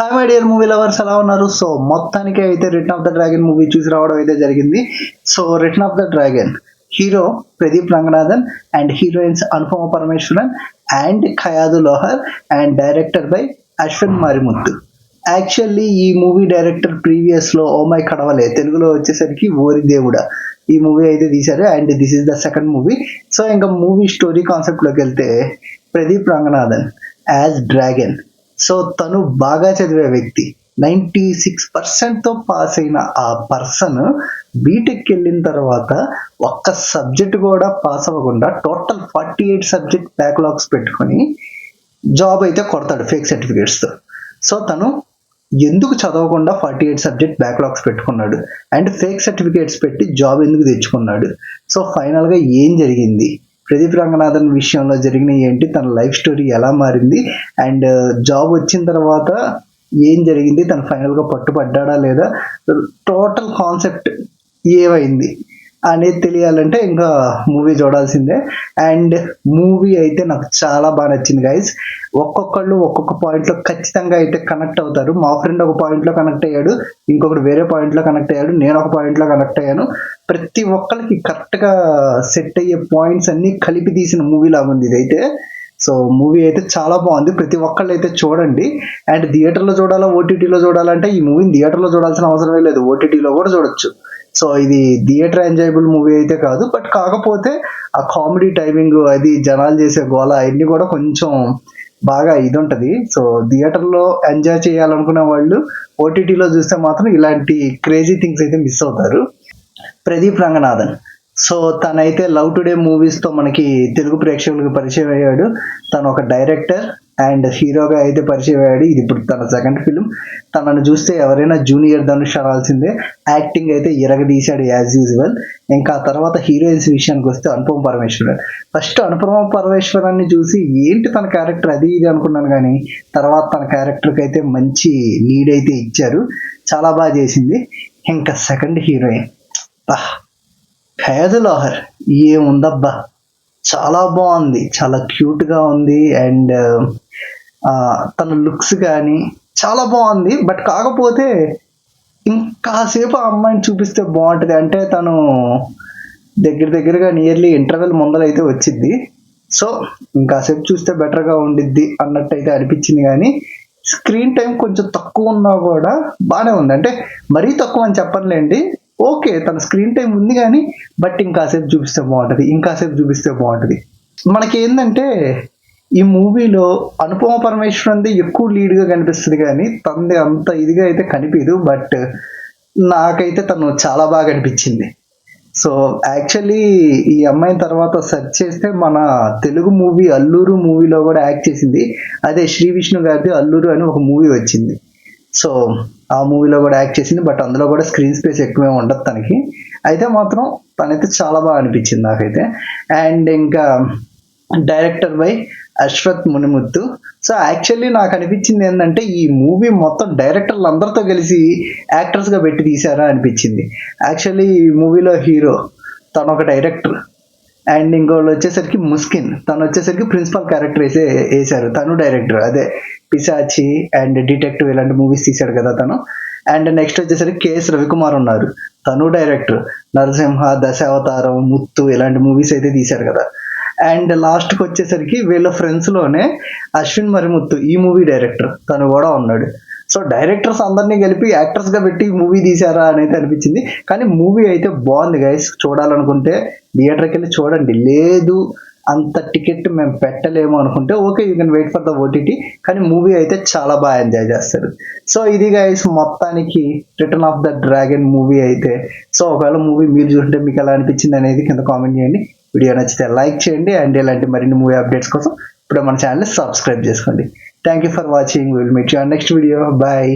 Hi my dear movie lovers, ఎలా ఉన్నారు? So మొత్తానికి అయితే return of the dragon movie చూసి రావడం అయితే జరిగింది. So return of the dragon hero Pradeep Ranganathan and heroines Anupama Parameswaran and Kayadu Lohar and director by Ashwin Marimuthu. Actually ఈ మూవీ డైరెక్టర్ ప్రీవియస్ లో ఓ మై కడవలే తెలుగులో వచ్చేసరికి ఓరి దేవుడా ఈ మూవీ అయితే తీశారు. And this is the second movie. So ఇంకా మూవీ స్టోరీ కాన్సెప్ట్ లోకి వెళ్తే, Pradeep Ranganathan as dragon. So తను బాగా చదివే వ్యక్తి, 96%తో పాస్ అయిన ఆ పర్సన్ బీటెక్ వెళ్ళిన తర్వాత ఒక్క సబ్జెక్ట్ కూడా పాస్ అవ్వకుండా టోటల్ 48 సబ్జెక్ట్ బ్యాక్లాగ్స్ పెట్టుకొని జాబ్ అయితే కొడతాడు ఫేక్ సర్టిఫికేట్స్తో. సో తను ఎందుకు చదవకుండా 48 సబ్జెక్ట్ బ్యాక్లాగ్స్ పెట్టుకున్నాడు అండ్ ఫేక్ సర్టిఫికేట్స్ పెట్టి జాబ్ ఎందుకు తెచ్చుకున్నాడు? సో ఫైనల్గా ఏం జరిగింది, ప్రదీప్ రంగనాథన్ విషయంలో జరిగిన ఏంటి, తన లైఫ్ స్టోరీ ఎలా మారింది అండ్ జాబ్ వచ్చిన తర్వాత ఏం జరిగింది, తను ఫైనల్గా పట్టుపడ్డా లేదా, టోటల్ కాన్సెప్ట్ ఏమైంది అనేది తెలియాలంటే ఇంకా మూవీ చూడాల్సిందే. అండ్ మూవీ అయితే నాకు చాలా బాగా నచ్చింది గైస్. ఒక్కొక్కళ్ళు ఒక్కొక్క పాయింట్లో ఖచ్చితంగా అయితే కనెక్ట్ అవుతారు. మా ఫ్రెండ్ ఒక పాయింట్లో కనెక్ట్ అయ్యాడు, ఇంకొకటి వేరే పాయింట్లో కనెక్ట్ అయ్యాడు, నేను ఒక పాయింట్లో కనెక్ట్ అయ్యాను. ప్రతి ఒక్కరికి కరెక్ట్గా సెట్ అయ్యే పాయింట్స్ అన్నీ కలిపి తీసిన మూవీ లాగా ఉంది ఇదైతే. సో మూవీ అయితే చాలా బాగుంది, ప్రతి ఒక్కళ్ళు అయితే చూడండి. అండ్ థియేటర్లో చూడాలా ఓటీటీలో చూడాలంటే ఈ మూవీని థియేటర్లో చూడాల్సిన అవసరమే లేదు, ఓటీటీలో కూడా చూడొచ్చు. సో ఇది థియేటర్ ఎంజాయబుల్ మూవీ అయితే కాదు, బట్ కాకపోతే ఆ కామెడీ టైమింగ్, అది జనాలు చేసే గోల, అవన్నీ కూడా కొంచెం బాగా ఇది ఉంటుంది. సో థియేటర్లో ఎంజాయ్ చేయాలనుకునే వాళ్ళు ఓటీటీలో చూస్తే మాత్రం ఇలాంటి క్రేజీ థింగ్స్ అయితే మిస్ అవుతారు. ప్రదీప్ రంగనాథన్ సో తనైతే లవ్ టుడే మూవీస్తో మనకి తెలుగు ప్రేక్షకులకు పరిచయం అయ్యాడు. తను ఒక డైరెక్టర్ అండ్ హీరోగా అయితే పరిచయం అయ్యాడు. ఇది ఇప్పుడు తన సెకండ్ ఫిల్మ్. తనను చూస్తే ఎవరైనా జూనియర్ ధనుష్ అనాల్సిందే. యాక్టింగ్ అయితే ఇరగదీశాడు యాజ్ యూజువల్. ఇంకా తర్వాత హీరోయిన్స్ విషయానికి వస్తే అనుపమ పరమేశ్వరన్. ఫస్ట్ అనుపమ పరమేశ్వరాన్ని చూసి ఏంటి తన క్యారెక్టర్ అది ఇది అనుకున్నాను, కానీ తర్వాత తన క్యారెక్టర్కి అయితే మంచి లీడ్ అయితే ఇచ్చారు, చాలా బాగా చేసింది. ఇంకా సెకండ్ హీరోయిన్ ఖయాదు లోహర్ ఏముందబ్బా, చాలా బాగుంది, చాలా క్యూట్గా ఉంది. అండ్ తన లుక్స్ కానీ చాలా బాగుంది. బట్ కాకపోతే ఇంకాసేపు ఆ అమ్మాయిని చూపిస్తే బాగుంటుంది. అంటే తను దగ్గరగా నియర్లీ ఇంటర్వెల్ ముందరైతే వచ్చింది. సో ఇంకాసేపు చూస్తే బెటర్గా ఉండిద్ది అన్నట్టు అయితే అనిపించింది. కానీ స్క్రీన్ టైం కొంచెం తక్కువ ఉన్నా కూడా బాగానే ఉంది. అంటే మరీ తక్కువ అని చెప్పనులేండి, ఓకే తన స్క్రీన్ టైం ఉంది కానీ బట్ ఇంకాసేపు చూపిస్తే బాగుంటుంది. మనకి ఏంటంటే ఈ మూవీలో అనుపమ పరమేశ్వరంది ఎక్కువ లీడ్గా కనిపిస్తుంది కానీ తనది అంత ఇదిగా అయితే కనిపించదు. బట్ నాకైతే తను చాలా బాగా అనిపించింది. సో యాక్చువల్లీ ఈ అమ్మాయిని తర్వాత సెర్చ్ చేస్తే మన తెలుగు మూవీ అల్లూరు మూవీలో కూడా యాక్ట్ చేసింది. అదే శ్రీ విష్ణు గారిది అల్లూరు అని ఒక మూవీ వచ్చింది. సో ఆ మూవీలో కూడా యాక్ట్ చేసింది, బట్ అందులో కూడా స్క్రీన్ స్పేస్ ఎక్కువే ఉండదు తనకి. అయితే మాత్రం తనైతే చాలా బాగా అనిపించింది నాకైతే. అండ్ ఇంకా director by Ashwath Munimuthu. So actually నాకు అనిపించింది ఏంటంటే ఈ మూవీ మొత్తం డైరెక్టర్లు అందరితో కలిసి యాక్టర్స్గా పెట్టి తీశారా అనిపించింది. యాక్చువల్లీ ఈ మూవీలో హీరో తను ఒక డైరెక్టర్ అండ్ ఇంకోళ్ళు వచ్చేసరికి ముస్కిన్, తను వచ్చేసరికి ప్రిన్సిపల్ క్యారెక్టర్ వేసారు, తను డైరెక్టర్. అదే పిశాచి అండ్ డిటెక్టివ్ ఇలాంటి మూవీస్ తీశాడు కదా తను. అండ్ నెక్స్ట్ వచ్చేసరికి కేఎస్ రవికుమార్ ఉన్నారు, తను డైరెక్టర్. నరసింహ, దశావతారం, ముత్తు ఇలాంటి మూవీస్ అయితే తీశారు కదా. అండ్ లాస్ట్కి వచ్చేసరికి వీళ్ళ ఫ్రెండ్స్లోనే అశ్విన్ మరిముత్తు ఈ మూవీ డైరెక్టర్, తను కూడా ఉన్నాడు. సో డైరెక్టర్స్ అందరినీ కలిపి యాక్టర్స్గా పెట్టి మూవీ తీశారా అని అయితే అనిపించింది. కానీ మూవీ అయితే బాగుంది గైస్, చూడాలనుకుంటే థియేటర్కి వెళ్ళి చూడండి. లేదు అంత టికెట్ మేము పెట్టలేము అనుకుంటే okay, you can wait for the OTT. కానీ మూవీ అయితే చాలా బాగా ఎంజాయ్ చేస్తారు. సో ఇది గైస్ మొత్తానికి return of the dragon movie అయితే. సో ఒకవేళ మూవీ మీరు చూస్తుంటే మీకు ఎలా అనిపించింది అనేది కింద కామెంట్ చేయండి. వీడియో నచ్చితే లైక్ చేయండి అండ్ ఇలాంటి మరిన్ని మూవీ అప్డేట్స్ కోసం ఇప్పుడు మన ఛానల్ని సబ్స్క్రైబ్ చేసుకోండి. Thank you for watching. Will meet you on next video. Bye.